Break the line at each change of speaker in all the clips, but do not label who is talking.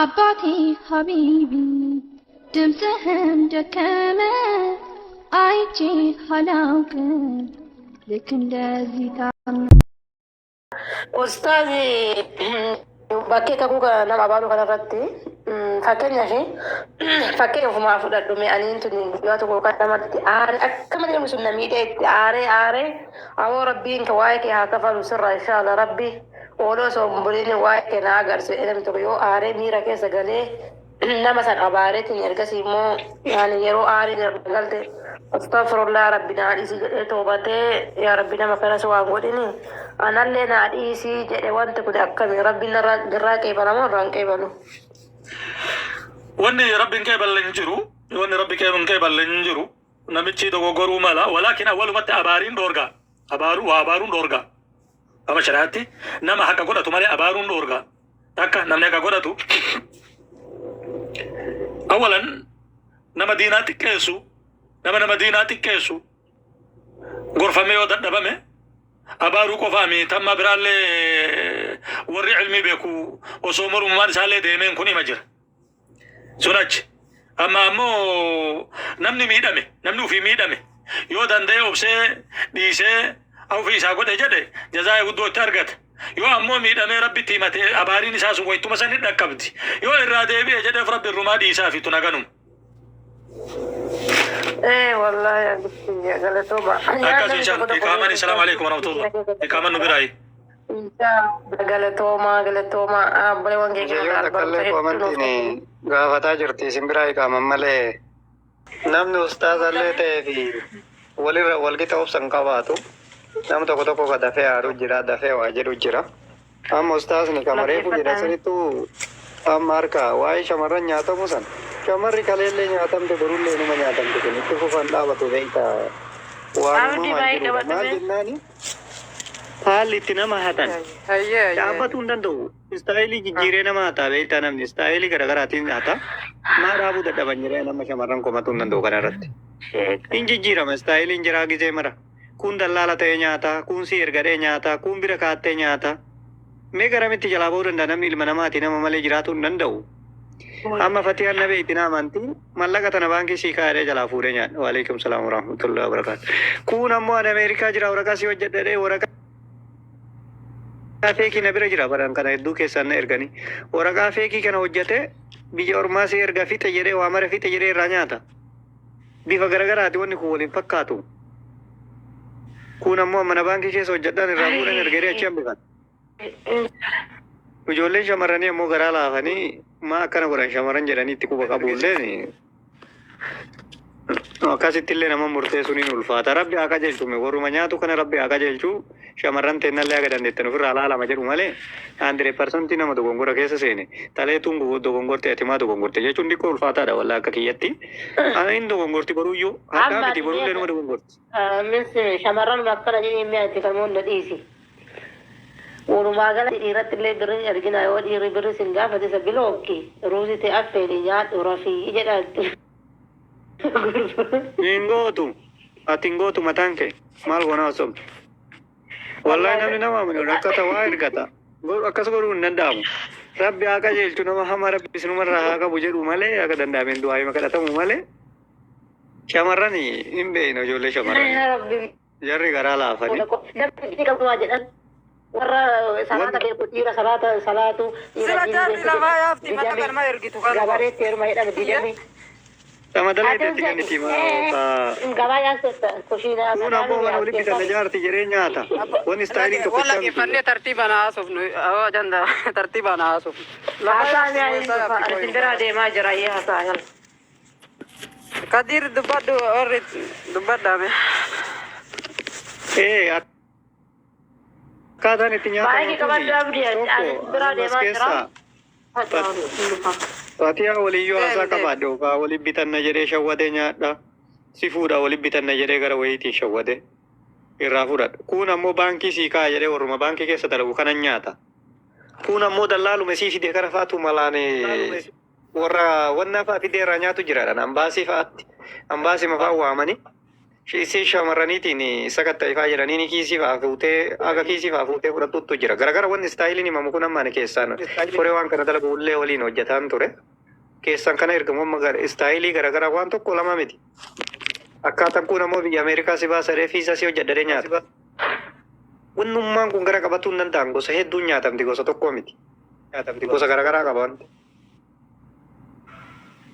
አባቴ ሀቢቢ ድምፅህን ደከመ አይቼ አላውቅም ልክ እንደዚህ ታምነ
ኡስታዚ bakkee kakuu nama abaaluu kanarratti fakkeenya ofumaa fudhadhu mi'aniin tun guyyaa tokko kan namatti aaree akka malee namni sun na miidhee itti aaree awoo rabbiin ka waa'ee kee haa kafalu sirraa inshaalla rabbi ooloo osoo hin buliin waa'ee kee na agarsiise namni tokko yoo aaree miira keessa galee nama san abaareetiin ergasii immoo yeroo aarii galte astaghfirullah rabbi naa dhiisii jedhee toobatee yaa rabbi nama kanas waan godhini anallee naa dhiisii jedhe wanti kun akkami rabbiin irraa qeebalamoo irraa hin qeebalu.
Wanni rabbiin qeeballe hin jiru, wanni rabbi qeeballe hin jiru, namichi dogoggoruu mala, walaakin awwalumatti abaariin dhoorgaa, abaaruun dhoorgaa. Amma shari'aatti nama akka godhatu malee abaaruun dhoorgaa. Akka namni akka godhatu awwalan nama diinaa xiqqeessu gorfamee yoo dadhabame abaaruu qofaami tamma biraallee warri ilmii beeku osoo mormummaan isaallee deemeen kun hima jira. Sunachi amma ammoo namni ufii miidhame yoo danda'e obsee dhiisee ofii isaa godhe jedhe jazaa guddoo itti argata. Yoo ammoo miidhamee rabbitti himate abaariin isaa sun wayituma sani dhaqqabdi. Yoo irraa deebi'e jedheef rabbi irrumaa dhiisaa fi tuna ganuma.
Wallahi agustin galatoma.
Akkas inshallah. Ikaman assalamu alaikum warahmatullah. Ikaman nubirai.
Galatoma abbole wange
kallee koomantini gaafataa jirti simbiraa ikaman malee namni ustaazallee ta'ee fi walirra walqixa obsan qabaatu nam tokko ka dafee haadhu jira dafee waa jedhu jira. Amma ustaazni kamareefu jedha sanittu amma harka waa'ee shamarran nyaatamu san shamarri kaleellee nyaatamte borullee numa nyaatamte kun itti fufan dhaabatu beekta waan maal jennaani haalli itti nama hatan dhaabbatuu hin danda'u. Istaayilii jijjiiree nama hataa beektaa namni istaayilii garaagaraatiin hata maa dhaabuu dadhaban jedhee nama shamarran komatuu hin danda'u kanarratti. In jijjiirama istaayiliin jiraa gizee mara. Kun dallaala ta'ee nyaata, kun si ergadhee nyaata, kun bira kaattee nyaata. Mee garamitti jalaa bahuu danda'a namni ilma namaati nama malee jiraatuu hin danda'u. Amma fatiyaan na beekti na amantii mallaqa tana baankii sii kaa'ee jalaa fuudhee nyaadha. Waalaikum salaam warahmatullahi wabarakaatu. Kun ammoo ani Ameerikaa jira waraqaa si hojjedhee waraqaa feekii na bira jira baran kana hedduu keessaan na erganii. Waraqaa feekii kana hojjetee biyya ormaa si erga fixe jedhee waa mara fixe jedhee irraa nyaata. Bifa garagaraati wanni kun waliin fakkaatu. Kun ammoo mana baankii keessa hojjedhaan irraa fuudhan erganii achi hambifan. Ijoolleen shamarranii ammoo garaa laafanii maa akkana godhan shamarran jedhanii itti quba qabuulleen akkasitti illee nama murteessuun hin ulfaata. Rabbi haa qajeelchume warruma nyaatu kana rabbi haa qajeelchu shamarran teennallee akka dandeettan ofirraa laalama jedhu malee 100% nama dogongora keessa seene taleetuun dogongorte ati maa dogongorte jechuun dhiqqoo ulfaataadha wallaa akka kiyyatti. Hin dogongorti boruuyyuu hadhaa miti boruullee nama dogongorti.
Shamarran akkana jedhee mi'aatti kan moonna dhiisi. Walumaa gala dhiiratti illee birrii argina yoo dhiirri birrii sin gaafate isa bilookki ruuzi ta'e affeeni nyaadhu rafii jedhaatti.
Ingootu ati ingootu mataan kee maal goona osomtu. Wallahi namni nama amanu rakkata waa ergata. Akkas godhuu hin danda'amu. Rabbi haa qajeelchu nama hama rabbi isinumarraa haa qabu jedhu malee akka danda'ameen du'aa hima kadhatamu malee shamarran hin beekne ijoollee shamarran. Jarri garaa laafanii.
Warra salaata beeku dhiira salaatu
jarri lamaa yaafti mata galma ergitu kan
gabareetti heeruma jedhame dijamni.
Sama daleeteetti kan itti
Gabaa yaasetta kushiinaa.
kun ammoo mana walitti bitan jaarti jedhee nyaata. Wanni istaayiliin tokko
wala kifannee tartiibaan haasofnu janda tartiibaan haasofnu.
Haasaan sinbiraa deemaa jira yee haasaan.
Kadir dubbadhu warri dubbadhaame.
Akkaataan itti
Baay'ee qabaddu abdii sinbiraa deemaa jira.
Atiyaa waliyyoo haasaa qabaadde okaa waliin bitanna jedhee shawwadee nyaadha. Si fuudha waliin bitanna jedhee gara wayiitiin shawwadee irraa fudhadha. Kun ammoo baankii sii kaa'a jedhee warruma baankii keessa dalagu kanan nyaata. Kun ammoo dallaalume sii fidee kana faatu malaane warra wannaa fa'aa fidee irraa nyaatu jiraadha. Ambaasii fa'aatti ambaasii mafaa waamanii Ishee shamarraniitiin sakatta ifaa jedhanii kiisii fa'aa fuutee aga kiisii fa'aa fuutee fudhattutu jira. Garagara wanni istaayiliin himamu kun ammaan keessaan furee waan kana dalagu ullee waliin hojjetaan ture. Keessan kana ergamu istaayilii garagara waan tokko lama miti. Akkaataan kun ammoo biyya Ameerikaa si baasadee fiisa si hojjedhadee nyaata. Wannummaan kun gara qabatuu hin danda'an gosa hedduun nyaatamti gosa tokko miti. Gosa garagaraa qaba wanti.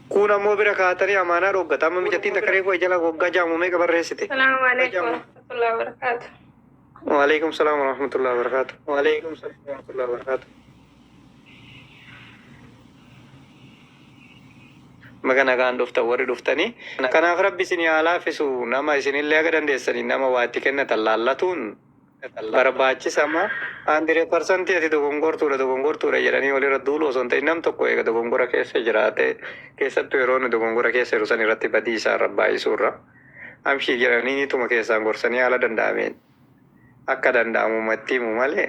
Kun ammoo bira kaatanii amaanaa dhoggata. Amma mijattiin takka reefuu jala waggaa jaamumee qabarreessite.
Salaamu alaikum warahmatullahi wabarakatuh.
Waalaikum salaam warahmatullahi wabarakatuh. Waalaikum salaam warahmatullahi wabarakatuh. Magana kan dhufta warri dhuftanii. Kanaaf rabbi isinii haa laaffisu nama isinillee aga dandeessanii nama waatti kennatan laallatuun barbaachisama. 100% ati dogongortuudha jedhanii walirra duulu osoo hin ta'in nam tokko eega dogongora keessa jiraate keessattuu yeroo inni dogongora keessa jiru san irratti badii isaa irra baay'isuurra amshii jedhanii nituma keessaan gorsanii haala danda'ameen akka danda'amumatti himu malee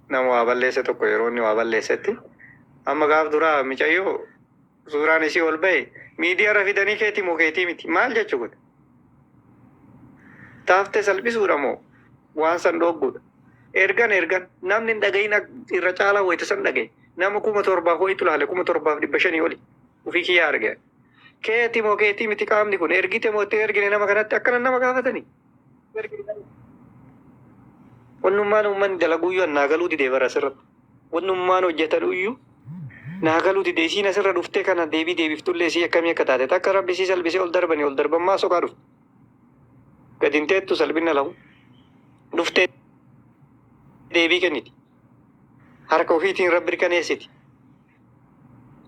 nama waa balleesse tokko yeroo inni waa balleessetti amma gaaf duraa micayyoo suuraan isii ol ba'e miidiyaa irra fidanii keetii moo keetii miti maal jechuu kun taaftee salphisuudha moo waan san dhoogguudha. Ergan namni hin dhagahin irra caalaa wayita san dhagaye nama 7,000 wayitu laale 7,500 oli ufii kiyyaa arge. Keetii moo keetii miti qaamni kun ergite moo itti ergine nama kanatti akkana nama gaafatanii. Wannummaan uummanni dalaguyyuu naa galuu didee bara asirratti. Wannummaan hojjetan iyyuu naa galuu didee isiin asirra dhuftee kana deebiftullee isii akkamii akka taate takka rabbi isii salbisee ol darbammaa soqaa dhufte. Gadi hin teettu salphina lahu. Dhuftee deebii kenniti. Harka ofiitiin rabbi mirkaneessiti.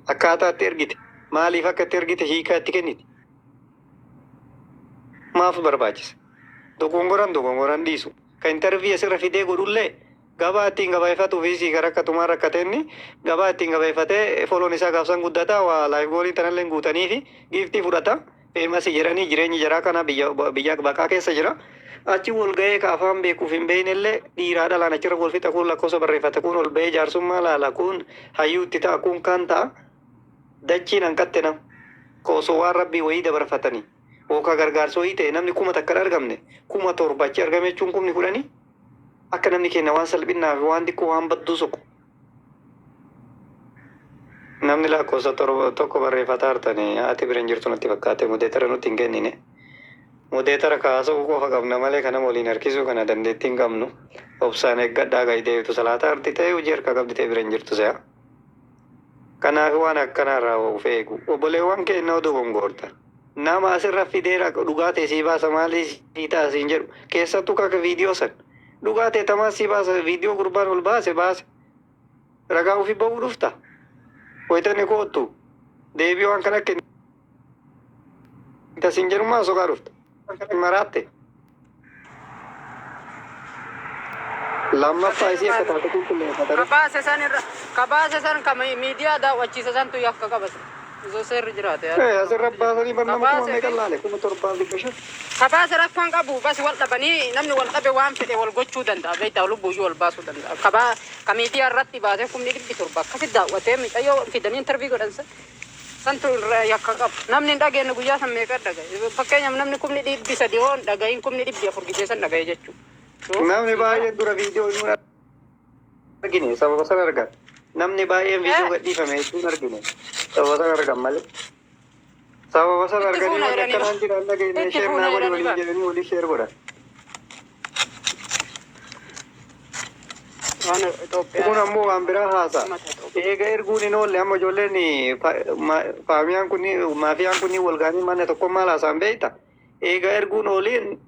Akkaataa itti ergite. Maaliif akka itti ergite hiikaa itti kenniti. Maaf barbaachisa. Dogongoran dhiisu. Kan intervii asirra fidee godhullee gabaa ittiin gabaayfatu ofiisii gara akka tumaa rakkateenni gabaa ittiin gabaayfatee foloon isaa gaafsan guddataa waa laayifgoolii tanallee guutanii fi giiftii fudhata. Feermasi jedhanii jireenyi jaraa kana biyya baqaa keessa jira. Achi wal ga'ee ka afaan beekuuf hin beeynellee dhiiraa dhalaan achirra wal fixa kun lakkoofsa barreeffata kun ol ba'ee jaarsummaa laala kun hayyuutti ta'a kun kan ta'a dachiin hanqatte nam koosoo waan rabbii wayii dabarfatanii ooka gargaarsa wayii ta'e namni 1,000 takka argamne 7,000 achi argame jechuun 10,000 akka namni kenna waan salphinaa fi waan xiqqoo waan badduu soqu. Namni lakkoofsa tokko barreeffataa artanii haati bira hin jirtu natti fakkaate mudeetara nutti hin kennine. Mudeetara kaasuu qofa qabna malee kana waliin harkisuu kana dandeettii hin qabnu. Obsaan eeggadhaa gaayiteetu salaataa arti ta'e hojii harka qabdi ta'e bira hin jirtu se'a. Kanaaf waan akkanarraa of eegu. Obboleewwan keenya dogongorta. Nama asirra fidee dhugaa ta'e sii baasa maalii sii taasiin jedhu. Keessattuu akka viidiyoo san. Dhugaa ta'e tamaa sii baasa viidiyoo gurbaan ol baase. Ragaa ofii ba'uu dhufta. Wayitani koottu. Deebii waan kana kenni. Tasiin jedhumaa soqaa dhufta. Maraatte. Lammaffaa isii akka taate qulqulleeffatan.
Kabaase san kama miidiyaa daawwachiisa santu yakka qabate. Osoo seerri jiraate.
Asirra baasanii barnama kuma meeqa laale 7,500.
Kabaase rakkoon qabu bas wal dhabanii namni wal dhabe waan fedhe wal gochuu danda'a. Beektaa lubbuuyyuu wal baasuu danda'a. Ka miidiyaa irratti baasee 7,700 akkasitti daawwatee miidhayyoo fidanii intervii godhansa. Santu irraa yakka qabu. Namni hin dhageenye guyyaa san meeqa dhagaye. Fakkeenyaaf namni 300 yoo hin dhagayin 400 gidee san dhagaye jechuudha.
Namni baay'een dura viidiyoo hin argine sababa sana argan. Namni baay'een viidiyoo gadhiifame jechuun argine sababa sana argan malee. Sababa sana arganii waan akkanaan jiran dhageenye sheer naa walii jedhanii walii sheer godhan. Kun ammoo waan biraa haasa'a. Eega erguun hin oolle amma ijoolleen maafiyaan kunniin wal ga'anii manne tokko maal haasa'an beekta. Eega erguun ooliin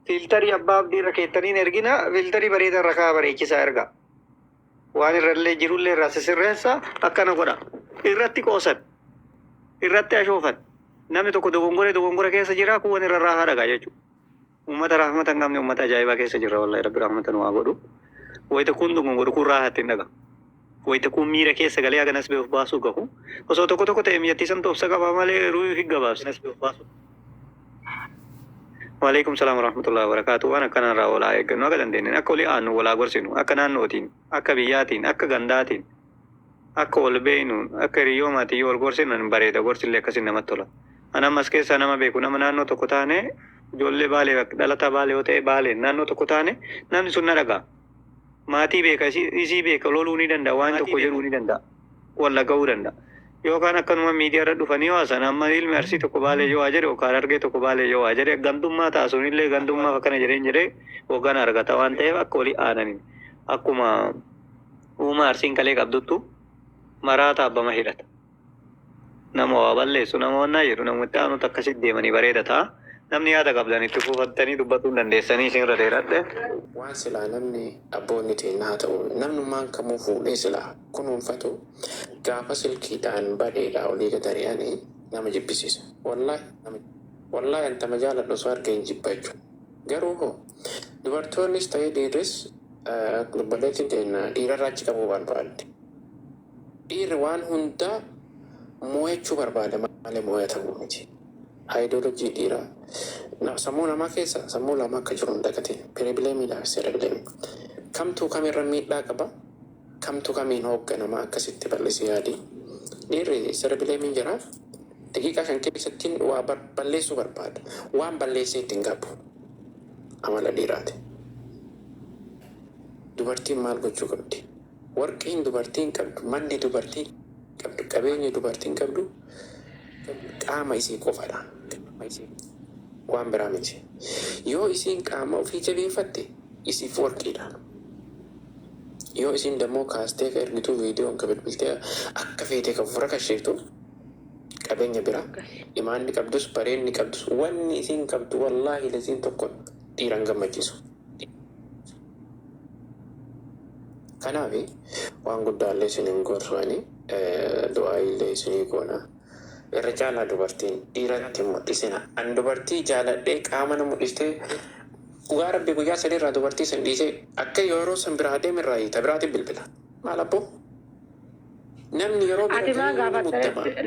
filtarii abbaa abdii irra keettaniin ergina filtarii bareedaa irra kaa bareechisaa erga. Waan irrallee jirullee irraa sisirreessa akkana godha. Irratti qoosan. Irratti ashoofan. Namni tokko dogongora keessa jira kuwwan irra raahaa dhagaa jechuudha. Uummata rahmata hin qabne uummata ajaa'ibaa keessa jirra wallahi rabbi rahmata nu haa godhu. Wayita kun dogongoru kun raahatti hin dhaga. Wayita kun miira keessa galee haganas beef baasuu gahu. Osoo tokko ta'e miyyattii san toofsa qaba malee ruu hin gabaabsinas beef baasu. Waalaikum salaam warahmatullahi wabarakatuh. Waan akkanarraa walaa eeggannu akka dandeenye akka walii aannu walaa gorsinu akka naannootiin akka biyyaatiin akka gandaatiin akka wal beeynuun akka hiriyoomaatiin wal gorsinu bareeda gorsillee akkasiin namatti tola. Ana ammas keessa nama beeku nama naannoo tokko taane ijoollee baalee dhalataa baalee yoo ta'e baalee naannoo tokko taane namni sun na dhagaa. Maatii beeka isii beeka loluu ni danda'a waan tokko jedhuu ni danda'a. Walla ga'uu danda'a. Yookaan akkanuma miidiyaa irra dhufanii hawaasan amma ilmi arsii tokko baalee yoo jedhe yookaan argee tokko baalee yoo jedhe gandummaa taasisuun illee gandummaa akkana jedhee hoggan argata waan ta'eef akka walii aananiin akkuma uuma arsiin kalee qabduttu maraata abbama hidhata. Nama waa balleessu nama wannaa jedhu namoota aanutti akkasitti deemanii bareeda ta'a. Namni yaada qabdan itti fuufattanii dubbatuu dandeessanii isin irra dheeradhe.
Waan silaa namni abboonni teennaa ta'u namnummaan kamuu fuudhee silaa kunuunfatu gaafa silkiidhaan badheedhaa olii gadari'anii nama jibbisiisa. Wallaahi antama jaaladhu osoo argee hin jibba jechuudha. Garuu hoo dubartoonnis ta'ee dhiirris lubballeettiin teennaa dhiirarraa achi qabuu barbaadde. Dhiirri waan hundaa moo'achuu barbaada malee moo'atamuu miti. Ideolojii dhiiraa sammuu namaa keessa sammuu lama akka jiru hin dagatiin pireebileemiidhaa fi seerebileemii kamtuu kamirra miidhaa qaba kamtuu kamiin hoogganamaa akkasitti bal'isee yaadii dhiirri seerebileemiin jiraaf daqiiqaa 5 keessatti waa balleessuu barbaada waan balleessee ittiin qabu amala dhiiraati. Dubartiin maal gochuu qabdi? Warqiin dubartiin qabdu manni dubartiin qabdu qabeenyi dubartiin qabdu qaama isii qofadha. Waan biraa miti. Yoo isiin qaama ofii jabeeffatte isiif warqiidha. Yoo isiin dammoo kaastee ka ergituu viidiyoon ka bilbiltee akka feetee ka fura kasheeftu qabeenya biraa imaanni qabdus bareenni qabdus wanni isiin qabdu wallaahi lasiin tokko dhiiran gammachiisu. Kanaaf waan guddaallee isiniin gorsuani du'aa illee isinii goona. Irra caalaa dubartiin dhiiratti mul'isina. An dubartii jaaladhee qaama na mul'istee dhugaa rabbi guyyaa sadiirraa dubartii san dhiisee akka yeroo san biraa deemirraa hiita biraatiin bilbila. Maal abboo? Namni yeroo
ati maa gaafata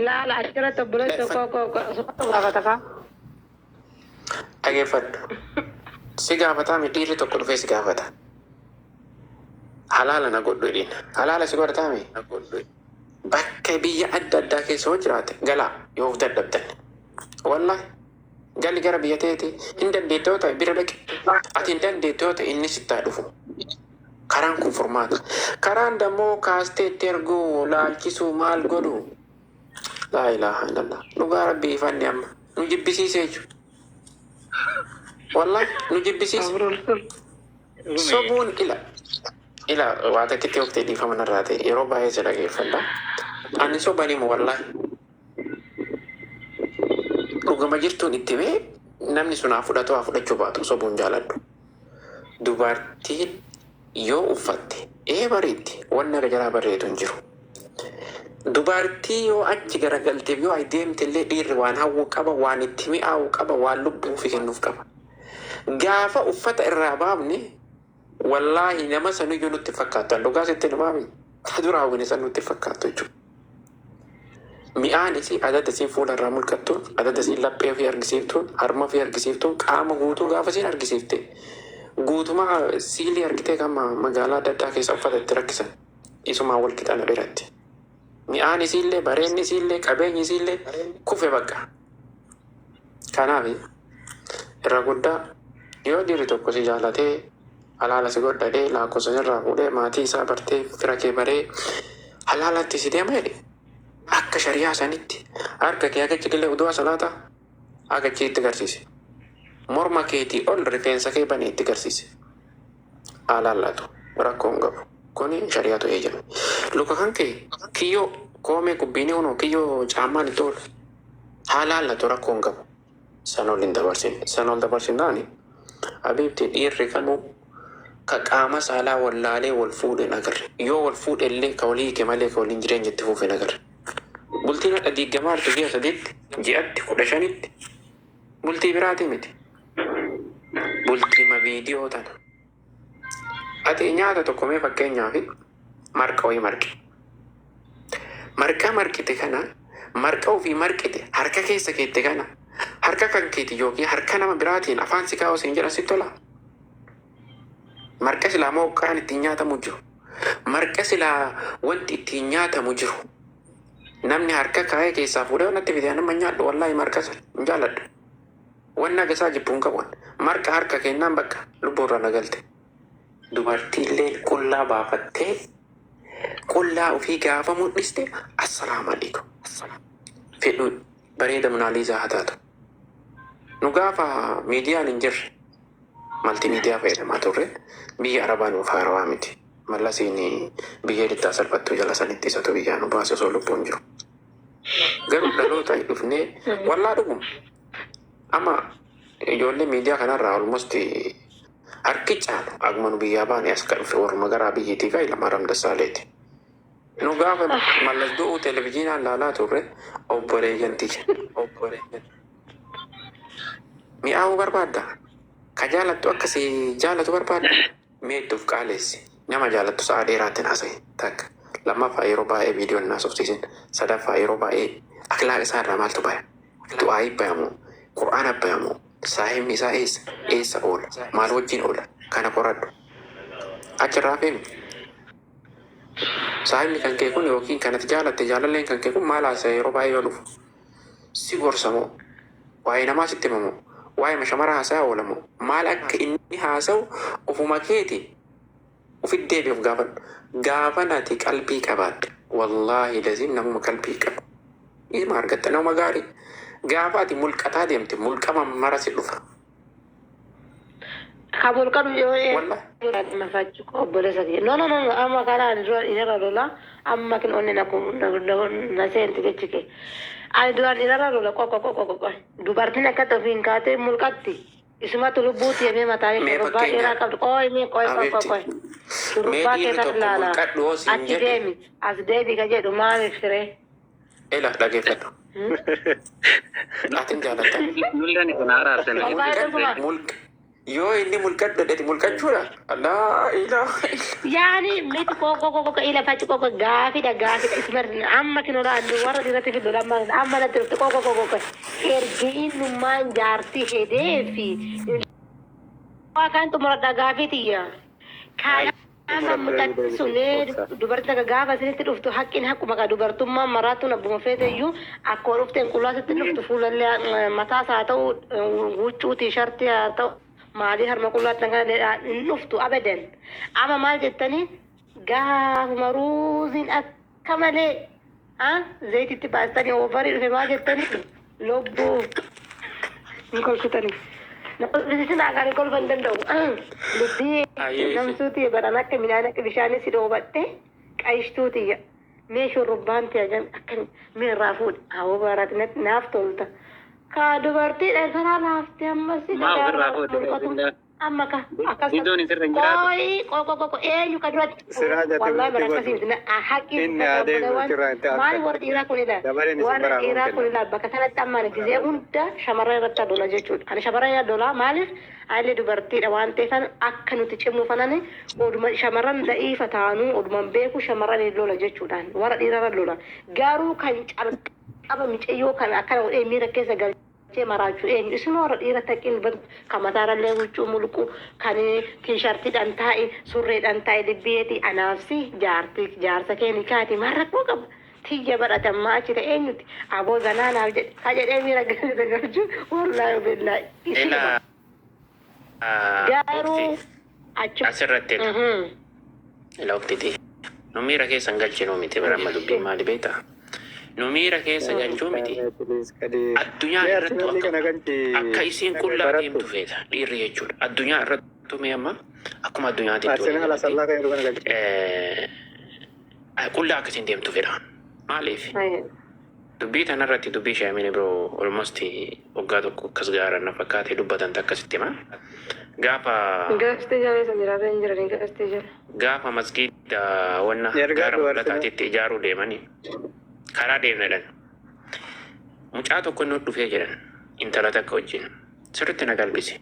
laala achirratti obboleessa koo gaafata kaa?
Dhageeffadhu. Si gaafataa mi dhiirri tokko dhufee si gaafata. Halaala na godhu jedhiin. Halaala si godhataa mi? Na godhu. Bakka biyya adda addaa keessa hoo jiraate galaa yoo of dadhabdan. Wallaahi galli gara biyya ta'eeti hin dandeettoo ta'e bira dhaqe. Ati hin dandeettoo ta'e inni sittaa dhufu. Karaan kun furmaata. Karaan dammoo kaastee itti erguu laalchisuu maal godhu. Laa ilaaha illallah. Dhugaa rabbii ifanni amma. Nu jibbisiisee jechuudha. Wallaahi nu jibbisiise. Sobuun ila waa takkitti oftee dhiifama narraa ta'e yeroo baay'ee si dhageeffadha. Ani sobanii mu wallaahi. Dhugama jirtuun itti mee namni sun haa fudhachuu baatu sobuun jaaladhu. Dubartiin yoo uffatte bareetti wanni irra jalaa bareedu hin jiru. Dubartii yoo achi garagalteef yoo deemte illee dhiirri waan hawwu qaba waan itti mi'aawu qaba waan lubbuu fi kennuuf qaba. Gaafa uffata irraa baafne wallaahi nama sanuyyuu nutti fakkaatu. Dhugaa sitti namaami ka dura hawwine san nutti fakkaatu jechuudha. Mi'aan isii adada isii fuula irraa mul'attuun adada isii laphee fi argisiiftuun harma fi argisiiftuun qaama guutuu gaafa isiin argisiifte guutumaa siilii argitee kan magaalaa adda addaa keessa uffata itti rakkisan isumaan wal qixana biratti. Mi'aan isiillee bareenni isiillee qabeenyi isiillee kufe bakka. Kanaaf irra guddaa yoo dhiirri tokko si jaalatee halaala si godhadhee lakkoofsa irraa fuudhee maatii isaa bartee fira kee baree halaalatti si deema jedhe akka shariyaa sanitti harka kee agachi illee uduu salaataa agachi itti garsiise. Morma keetii ol rifeensa kee banee itti garsiise. Halaallatu rakkoo hin qabu. Kuni shariyaatu eeyyame. Luka kan kee kiyyoo koomee kubbiinii hunoo kiyyoo caammaan itti oolu. Halaallatu rakkoo hin qabu. San ol hin dabarsin. San ol dabarsinnaani abiibti dhiirri kamuu ka qaama saalaa wallaalee wal fuudhe nagarre. Yoo wal fuudhe illee ka walii hiike malee ka waliin jireenya itti fuufe nagarre. Bultiin hadha diiggamaa artu ji'a sadiitti ji'atti 15tti bultii biraati miti. Bultiima viidiyoo tana. Ati nyaata tokko mee fakkeenyaaf marqa wayii marqi. Marqa marqite kana marqa ofii marqite harka keessa keette kana harka kan keeti yookiin harka nama biraatiin afaan si kaa'u siin jedhan si tola. Marqa silaa mooqqaan ittiin nyaatamu jiru. Marqa silaa wanti ittiin nyaatamu jiru. namni harka kaayee keessaa fuudhee natti fidee nama nyaadhu wallaahi marqa san hin jaaladhu. Wanna gasaa jibbuun qabu marqa harka kennaan bakka lubbuu irra nagalte. Dubartiillee qullaa baafattee qullaa ofii gaafa mul'iste assalaamu alaikum fedhu bareeda Monaaliizaa haa taatu. Nu gaafa miidiyaan hin jirre maltiimiidiyaa fayyadamaa turre biyya arabaa nuuf haarawaa miti. Mallasiin biyya edittaa salphattuu jala sanitti isatu biyyaa nu baase osoo lubbuun jiru. Garuu dhaloota dhufnee wallaa dhuguma. Amma ijoollee miidiyaa kanarraa almost harki caalu aguma nu biyyaa baane as kan dhufe warma garaa biyyiitii gaa ilma ramdassaaleeti. Nu gaafa mallas du'uu televiziinaan laalaa turre obboleeyyantii mi'aawuu barbaadda. Ka jaalattu akkasii jaalatu barbaadda. Meettuuf qaaleessi. Nama jaalattu sa'a dheeraatti naasa'e takka. Lammaffaa yeroo baay'ee viidiyoon naasofsiisin. Sadaffaa yeroo baay'ee akhlaaq isaa irraa maaltu baya? Du'aayii bayamoo? Qur'aana bayamoo? Saahibni isaa eessa oola? Maal wajjin oola? Kana qoradhu. Achirraa feemi. Saahibni kan kee kun yookiin kanatti jaalatte jaalalleen kan kee kun maal haasa'e yeroo baay'ee yoo dhufu? Si gorsamoo? Waa'ee namaa sitti himamoo? Waa'ee shamara haasa'aa oolamoo? Maal akka inni haasa'u ofuma keeti? Ufit deebi'uuf gaafadhu. Gaafa nati qalbii qabaadhu. Wallaahi laziim namuma qalbii qabu. Ilma argatta nama gaarii. Gaafa ati mulqataa deemte mulqama mara si dhufa.
Kabul kan yo
Wallahi.
mafachu ko boleh saja. No amma kana inara lola amma kin onni na senti ke chike. Ai duan inara lola ko. Dubartina kata fin kate mulkatti. Isma tu lubut ya me matari ko ba era ka oi me ko. Turba ke ta lala. Ati demi as debi ka je do mami fire.
Ela lagi fatu. Atin jaalatan.
Mul'ani kun haaraa sana.
Mulk. Yoo inni mulqadhu dhati mulqachuudha. Allah ilaha.
Yani miti ko ila fachi ko gafi ismar amma kinora andu wara dirati fi dola amma na dirti ko ergi inu man jarti hedefi akan tu murada gafi tiya kana amma mutat sunne dubarta ka gafa sinti duftu hakkin hakku maka dubartumma maratu na buma fete yu akko duften kulasa duftu fulalle mata sa taw wuchu t-shirt ya taw مالي هرمكولات نقال نفتو أبدا أما ما جتني جاه مروزين أكمله زيت تباستني وفري في ما جتني لبو نقول كتني نقول بس أنا كل بندن دو لدي نمسوتي برانا كمينانا كبيشاني سيدو بته كايشتوتي ميشو ربان تيجان أكن من رافود أو بارات نافتولتا Kado berarti negara nafti amma sih negara amma kah akas koi nyuka dua wallahi mereka sih na hakim mari war ira kulila war ira kulila bakatana tamman gize unda shamara ratta dola jechud ana shamara ya dola malif aile du berarti awan tefan akkanu tichemu fanane oduma shamaran daifa tanu oduma beku shamara ni dola jechudan war ira dola garu kan aba miceyo kan akan mira kesa gal ce marachu isno ira takin ban kamatara le wucu mulku kan t-shirt dan tai surre dan tai libeti anafsi jarsa keni kati marako kab tiya barata ma ci da enyuti abo ganana haje de mira garju wallahi billahi
Ela.
garu achu
Asirratti. Ela uktiti. No mira che sangalchino miti beramma dubbi mali beta. No mira che sangalchino miti. Addunyaa irratti akka isiin qullaa deemtu feeta dhiirri jechuudha. Addunyaa irratti mee amma akkuma addunyaatti qullaa akkasiin deemtu fedha. Maaliif? Dubbii tanarratti dubbii shaamini biroo almost waggaa tokko akkas gaaran fakkaatee dubbatan akkasitti hima. Gaafa masgiida wanna gaara mul'ataatitti ijaaruu deemanii karaa deemnedhan. Mucaa tokko inni dhufee jedhan intala takka wajjin sirriitti na galbise.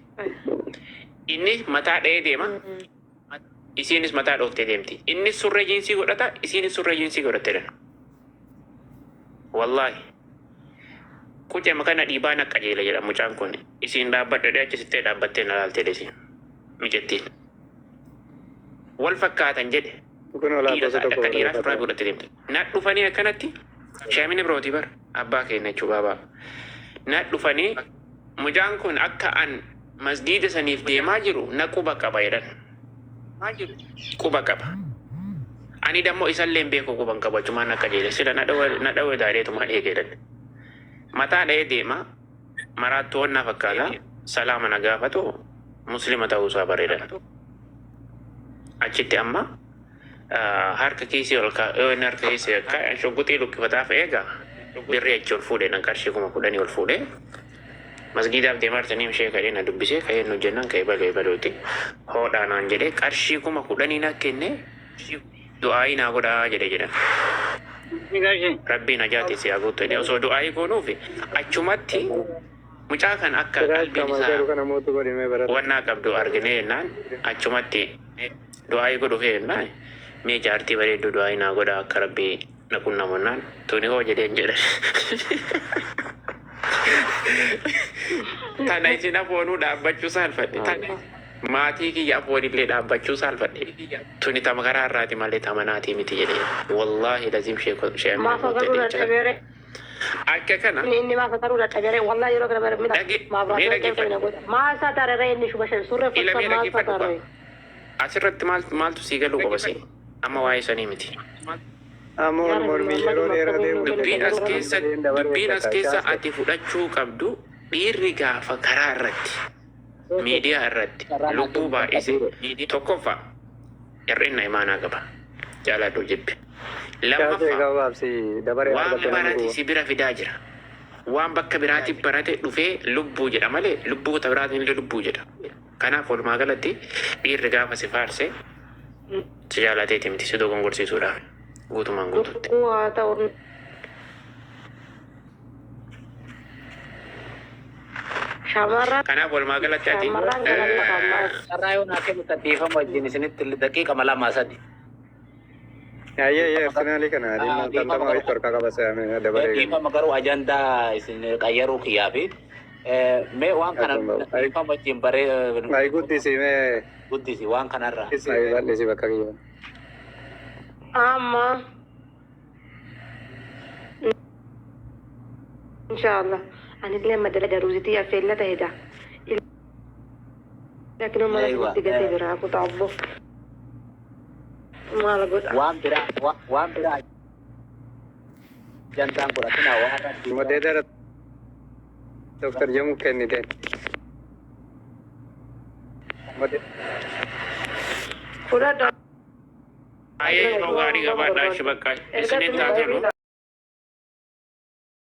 Inni mataa dha'ee deema. Isiinis mataa dhooftee deemti. Innis surree jiinsii godhata. Isiinis surree jiinsii godhatteedhan. Wallaahi. Kucee makana dhiibaa na qajeela jedha mucaan kun. Isiin dhaabbadhadhee achisittee dhaabbattee na laaltee desiin. Mijattiin. Wal fakkaatan jedhe. Dhiira isaa akka dhiiraa surraa godhattee deemte. Na dhufanii akkanatti Shaamini birooti bar abbaa keenya jechuu baabaa. Na dhufanii mucaan kun akka an masgiida saniif deemaa jiru na quba qaba jedhan. Quba qaba. Ani dammoo isallee hin beeku quban qabachumaan akka jedhe sila na dhawe daadheetuma eegeedhan. Mataa dha'ee deema maraattuu wannaa fakkaata salaama na gaafatu muslima ta'uusaa bareedan. Achitti amma harka kiisii ol yoo inni harka kiisii akka shogguxii lukkifataaf eega birrii achi ol fuudhee nan qarshii 10,000 ol fuudhee masgiidaaf deemaa jirtanii ishee kadhee na dubbisee ka'ee nu jennaan ka'ee baluuti hoodhaanaan jedhee qarshii 10,000 na kennee du'aayii naa godhaa jedhan. Rabbiin ajaati si haa guutu jedhee osoo du'aayii goonuufi achumatti mucaa kan akka qalbiin isaa wannaa qabdu argine jennaan achumatti du'aayii godhuufee jennaan mee jaartii bareedduu du'aayii naa godhaa akka rabbii na qunnamannaan tuni hoo jedheen jedhan. Tana isin afoonuu dhaabbachuu saalfadhe. Maatii kiyya afoonillee dhaabbachuu saalfadhe. Tuni tama karaa irraati malee tama naatii miti jedhee. Wallaahi lazim shee akka kana.
Inni maafa taruu dadhabere wallaahi yeroo kana bara maasaa tararee inni shubashan surre fakkaan maasaa tararee.
Asirratti maaltu sii galuu qabasi amma waa'ee sanii miti. Dubbiin as keessa ati fudhachuu qabdu dhiirri gaafa karaa irratti miidiyaa irratti lubbuu baay'ise tokkoffaa hir'inna imaanaa qaba jaaladhu jibbi. Lammaffaa waan barate si bira fidaa jira. Waan bakka biraatti barate dhufee lubbuu jedha malee lubbuuta biraatiin illee lubbuu jedha. Kanaaf walumaa galatti dhiirri gaafa si faarse si jaalateeti miti si dogongorsiisuudhaaf guutumaan guututti. Kanaaf walumaa galatti ati
Sarraa yoo naa kennu xaddiifama wajjin isinitti daqiiqa malamaa sadi.
Personally kana tantama wayii torka qaba se'ame dabalee.
Xaddiifama garuu ajandaa isin qayyaruu kiyyaa fi mee waan kana xaddiifama wajjin baree.
Ayi guddisi mee.
Guddisi waan kanarraa.
Ayi bal'isi bakka kiyya.
Amma inshallah anillee madala daruusitii affeellata heda. Lakin mala itti gatee biraa kutaa obbo. Maala godha.
Waan biraa jantaan godhatina waan
Modeedara Dr. Jamu kennite.
Fudhadha.
Ayee yeroo gaarii gabaadhaa ishee bakka isinitti haa tolu.